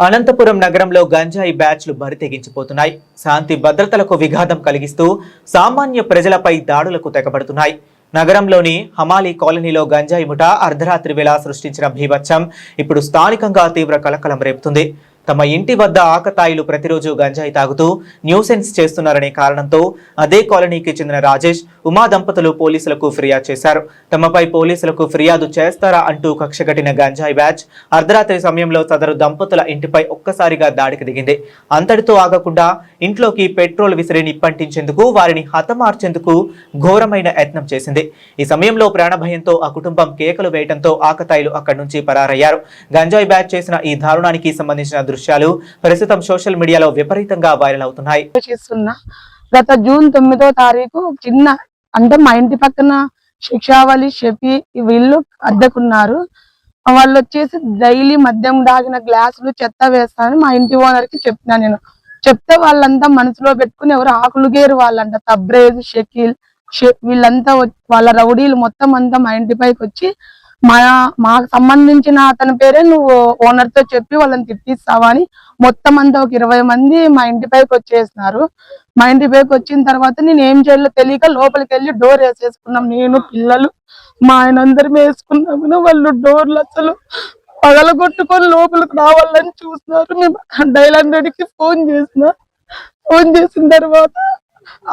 అనంతపురం నగరంలో గంజాయి బ్యాచ్లు బరితెగించిపోతున్నాయి. శాంతి భద్రతలకు విఘాతం కలిగిస్తూ సామాన్య ప్రజలపై దాడులకు తెగబడుతున్నాయి. నగరంలోని హమాలి కాలనీలో గంజాయి ముఠా అర్ధరాత్రి వేళ సృష్టించిన భీభత్సం ఇప్పుడు స్థానికంగా తీవ్ర కలకలం రేపుతుంది. తమ ఇంటి వద్ద ఆకతాయిలు ప్రతిరోజు గంజాయి తాగుతూ న్యూసెన్స్ చేస్తున్నారనే కారణంతో అదే కాలనీకి చెందిన రాజేష్, ఉమా దంపతులు పోలీసులకు ఫిర్యాదు చేశారు. తమపై పోలీసులకు ఫిర్యాదు చేస్తారా అంటూ కక్షగట్టిన గంజాయి బ్యాచ్ అర్ధరాత్రి సమయంలో సదరు దంపతుల ఇంటిపై ఒక్కసారిగా దాడికి దిగింది. అంతటితో ఆగకుండా ఇంట్లోకి పెట్రోల్ విసిరి నిప్పంటించేందుకు, వారిని హతమార్చేందుకు ఘోరమైన యత్నం చేసింది. ఈ సమయంలో ప్రాణభయంతో ఆ కుటుంబం కేకలు వేయడంతో ఆకతాయిలు అక్కడి నుంచి పరారయ్యారు. గంజాయి బ్యాచ్ చేసిన ఈ దారుణానికి సంబంధించిన దృశ్యాలు ప్రస్తుతం సోషల్ మీడియాలో విపరీతంగా వైరల్ అవుతున్నాయి. గత జూన్ 9వ తారీఖు చిన్న అంటే మా ఇంటి పక్కన శిక్షావళి షెఫీ వీళ్ళు అద్దెకున్నారు. వాళ్ళు వచ్చేసి డైలీ మద్యం దాగిన గ్లాసులు చెత్త వేస్తానని మా ఇంటి ఓనర్ కి చెప్పినా. నేను చెప్తే వాళ్ళంతా మనసులో పెట్టుకుని ఎవరు ఆకులు గేరు వాళ్ళంట తబ్రేజ్, షకీల్, వీళ్ళంతా వాళ్ళ రౌడీలు మొత్తం అంతా మా ఇంటిపైకి వచ్చి మాకు సంబంధించిన అతని పేరే నువ్వు ఓనర్ తో చెప్పి వాళ్ళని తిట్టిస్తావా అని మొత్తం అంతా ఒక 20 మంది మా ఇంటిపైకి వచ్చేసినారు. మా ఇంటిపైకి వచ్చిన తర్వాత నేను ఏం చేయాలో తెలియక లోపలికి వెళ్ళి డోర్ వేసేసుకున్నాం. నేను, పిల్లలు, మా ఆయన అందరం వేసుకున్నాము. వాళ్ళు డోర్లు అసలు పగలగొట్టుకొని లోపలికి రావాలని చూస్తున్నారు. మేము డైల్ 100కి ఫోన్ చేసిన తర్వాత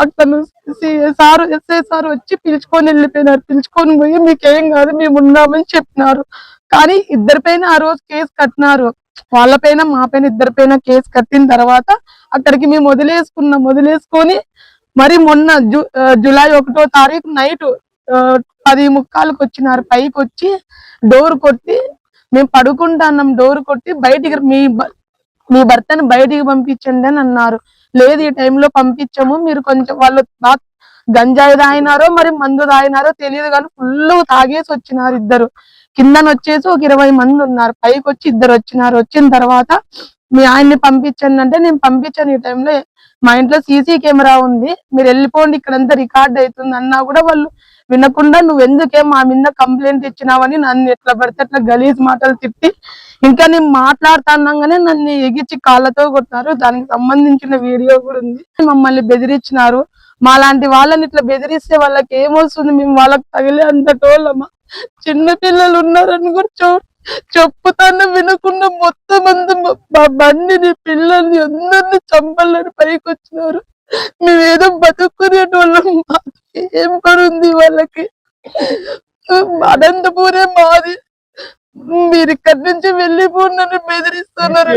అతను ఎస్ఐ సార్ వచ్చి పిలుచుకొని వెళ్ళిపోయినారు. పిలుచుకొని పోయి మీకేం కాదు మేము ఉన్నామని చెప్పినారు. కానీ ఇద్దరిపైన ఆ రోజు కేసు కట్టినారు. వాళ్ళపైన మా పైన ఇద్దరిపైన కేసు కట్టిన తర్వాత అక్కడికి మేము వదిలేసుకొని మరి మొన్న జూలై 1వ తారీఖు నైట్ 10:45కి వచ్చినారు. పైకి వచ్చి డోర్ కొట్టి మేము పడుకుంటున్నాం. డోర్ కొట్టి బయటికి మీ భర్తను బయటికి పంపించండి అని అన్నారు. లేదు ఈ టైంలో పంపించము, మీరు కొంచెం వాళ్ళు గంజాయి తాగినారో మరి మందు తాగినారో తెలియదు కానీ ఫుల్ తాగేసి వచ్చినారు. ఇద్దరు కిందన వచ్చేసి ఒక 20 మంది ఉన్నారు. పైకి వచ్చి ఇద్దరు వచ్చినారు. వచ్చిన తర్వాత మీ ఆయన్ని పంపించండి అంటే నేను పంపించాను. ఈ టైంలో మా ఇంట్లో సీసీ కెమెరా ఉంది, మీరు వెళ్ళిపోండి, ఇక్కడంతా రికార్డ్ అవుతుంది అన్నా కూడా వాళ్ళు వినకుండా నువ్వు ఎందుకే మా మీద కంప్లైంట్ ఇచ్చినావని నన్ను ఎట్లా పడితే అట్లా గలీజ్ మాటలు తిట్టి ఇంకా నేను మాట్లాడుతున్నాగానే నన్ను ఎగిచి కాళ్ళతో కొట్టినారు. దానికి సంబంధించిన వీడియో కూడా ఉంది. మమ్మల్ని బెదిరించినారు. మాలాంటి వాళ్ళని ఇట్లా బెదిరిస్తే వాళ్ళకి ఏమొస్తుంది? మేము వాళ్ళకి తగిలే అంత టోళ్ళమా? చిన్న పిల్లలు ఉన్నారని కూడా చెప్పుతాను వినకుండా మొత్తం అంతా మా బండిని, పిల్లల్ని అందరినీ చంపాలని పైకి వచ్చినారు. మేమేదో బతుక్కునేటోళ్ళం, ఏం పడుంది వాళ్ళకి? అనంతపురే మాది, మీరు ఇక్కడి నుంచి వెళ్ళిపోండి బెదిరిస్తున్నారు.